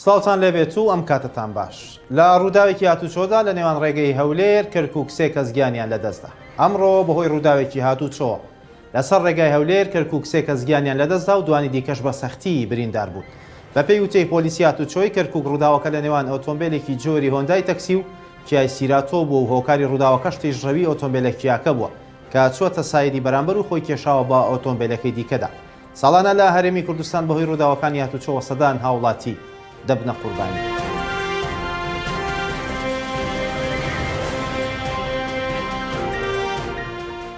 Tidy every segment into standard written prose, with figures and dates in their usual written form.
سڵاوتان لێبێت و ئەم کاتتان باش. لە ڕووداوێکی هاتوچۆدا لە نێوان ڕێگەی هەولێر کەرکووک 3 کەس گیانیان لەدەستدا. ئەمڕۆ بەهۆی ڕووداوێکی هاتوچۆ لەسەر ڕێگای هەولێر کەرکووک 3 کەس گیانیان لەدەستدا و دوانی دیکەش بە سەختی بریندار بوون. بە پێی وتەی پۆلیسی هاتوچۆی کەرکووک ڕووداوەکە لە نێوان ئۆتۆمبیلێکی جۆری هۆندای تەکسی و کیای سیراتۆ بوو و هۆکاری ڕووداوەکەش تێژڕەوی ئۆتۆمبیلێکیاکە بووە کە چووەتە سایدی بەرامبەر و خۆی کێشاوە بە ئۆتۆمبیلەکەی دیکەدا. ساڵانە لە هەرێمی کوردستان بەهۆی ڕووداوەکانی هاتوچۆ سەدان هاوڵاتی دەبنە قوربانی.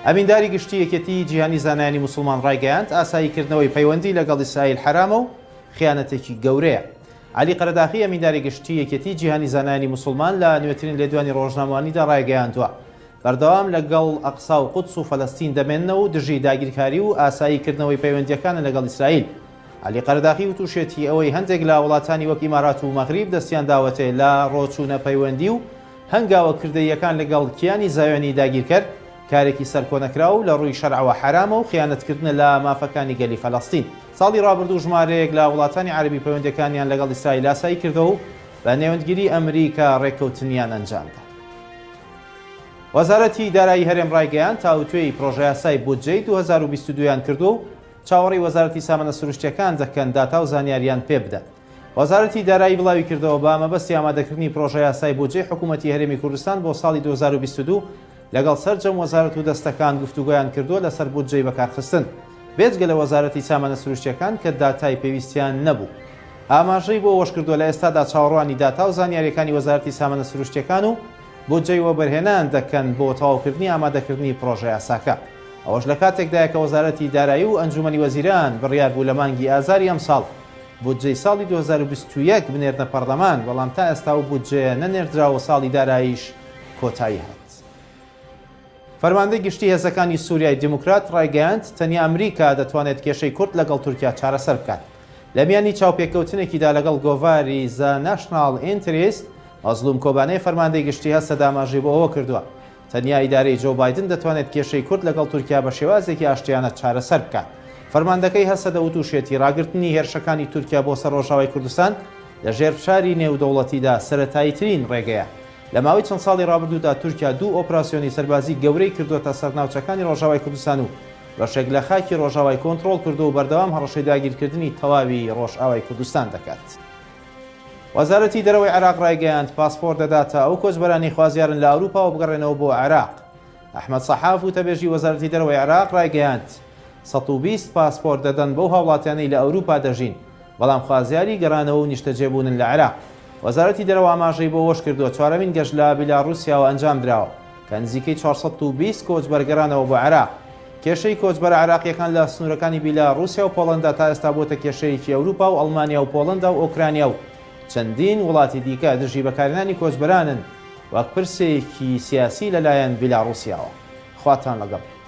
ئەمینداری گشتی یەکێتی جیهانی زانایانی موسڵمان ڕایگەیاند ئاساییکردنەوەی پەیوەندی لەگەڵ ئیسرائیل حرامە و خیانەتێکی گەورەیە. عەلی قەرەداخی ئەمینداری گشتی یەکێتی جیهانی زانایانی موسڵمان لە نوێترین لێدوانی ڕۆژنامەوانیدا ڕایگەیاندووە بەردەوام لەگەڵ ئەقسا و قودس و فەلەستین دەمێننەوە و دژی داگیرکاری و ئاساییکردنەوەی پەیوەندیەکانە لەگەڵ ئیسرائیل. عەلی قەرەداخی و تووشێتی ئەوەی هەندێک لە وڵاتانی وەک ئیمارات و مەغریب دەستیان داوەتێ لە ڕۆچوونە پەیوەندی و هەنگاوەکردەییەکان لەگەڵ کیانی زایۆنی داگیرکرد کارێکی سەرکۆنەکرا و لە ڕووی شەرعەوە حرامە و خیانەتکردنە لە مافەکانی گەلی فەلەستین. ساڵی ڕابردوو ژمارەیەک لە وڵاتانی عەربی پەیوەندیەکانیان لەگەڵ ئیسرائیل ئاسایی کردەوە و بە نێوەندگیری ئەمریکا ڕێککەوتنیان ئەنجامدا. وەزارەتی دارایی هەرێم ڕایگەیاند تاوتوێی پرۆژە یاسای بودجەی 2022یان کردو و چاوەڕی وەزارەتی سامانە سروشتیەکان دەکەن داتا و زانیاریان پێ بدەن. وەزارەتی دارایی بڵاوی کردەوە بە مەبەستی ئامادەکردنی پرۆژە یاسای بودجەی حکوومەتی هەرێمی کوردستان بۆ ساڵی 2022 لەگەڵ سەرجەم وەزارەت و دەستەکان گفتوگۆیان کردووە لەسەر بودجەی بەکارخستن بێجگە لە وەزارەتی سامانە سروشتیەکان کە داتای پێویستیان نەبوو. ئاماژەی بۆ ئەوەش کردووە لە ئێستادا چاوەڕوانی داتا و زانیاریەکانی وەزارەتی سامانە سروشتیەکان و بودجەی وەبەرهێنان دەکەن بۆ تەواوکردنی ئامادەکردنی پرۆژە یاساکە. ئەوەش لە کاتێکدایە کە وەزارەتی دارایی و ئەنجومەنی وەزیران بڕیار بوو لە مانگی ئازاری ئەم ساڵ بودجەی ساڵی 2021 بنێرنە پەرلەمان، بەڵام تا ئێستا و بودجەیە نەنێردراوە ساڵی داراییش کۆتایی هات. فەرماندەی گشتی هێزەکانی سووریای دیموکرات ڕایگەیاند تەنیا ئەمریکا دەتوانێت کێشەی کورد لەگەڵ تورکیا چارەسەر بکات. لە میانی چاوپێککەوتنێکیدا لەگەڵ گۆڤاری زە ناشناڵ ئینتریست مەزلوم کۆبانەی فەرماندەی گشتی هەستە داماژی بۆ ئەوە کردووە تەنیا ئیدارەی جۆ بایدن دەتوانێت کێشەی کورد لەگەڵ تورکیا بە شێوازێکی ئاشتیانە چارەسەر بکات. فەرماندەکەی هەستە دەوتوشێتی ڕاگررتنی هێرشەکانی تورکیا بۆ سەر ڕۆژاوای کوردستان لە ژێرفشاری نێودەوڵەتیدا سەرەتاییترین ڕێگەیە. لە ماوەی چەند ساڵی ڕابردوودا تورکیا دوو ئۆپراسیۆنی سەربازی گەورەی کردوتە سەرناوچەکانی ڕۆژاوای کوردستان و بەشێک لە خاکی ڕۆژاوای کۆنتڕۆڵ کردو و بەردەوام هەڕەشەی داگیرکردنی تەواوی ڕۆژئاوای کوردستان دەکات. وەزارەتی دەرەوەی عێراق ڕایگەیاند پاسپۆرت دەداتە ئەو کۆچبەرانی خوازیارن لە ئەوروپا و بگەڕێنەوە بۆ عێراق. ئەحمەد سەحاف و تەبێژی وەزارەتی دەرەوەی عێراق ڕایگەیاند 120 پاسپۆرت دەدەن بەو هاوڵاتیانەی لە ئەوروپا دەژین، بەڵام خوازیاری گەڕانەوە و نیشتەجێبوونن لە عێراق. وەزارەتی دەرەوە ئاماژەی بۆ وەش کردووە چوارەمین گەشت لە بیلاڕوسیاوە ئەنجام درراوە کە نزیکەی 420 کۆچبەر گەڕانەوە بۆ عێراق. کێشەی کۆچبەرە عێراقیەکان لە سنوورەکانی بیلاڕوسیا و پۆڵەندا تا ئێستا بۆتە کێشەیەکی ئەوروپا و ئەڵمانیا و پۆڵەندا و ئۆکرانیا و چەندین وڵاتی دیکە دژی بەکارهێنانی کۆچبەرانن وەک پرسێکی سیاسی لەلایەن بیلاڕوسیاوە. خواتان لەگەڵ.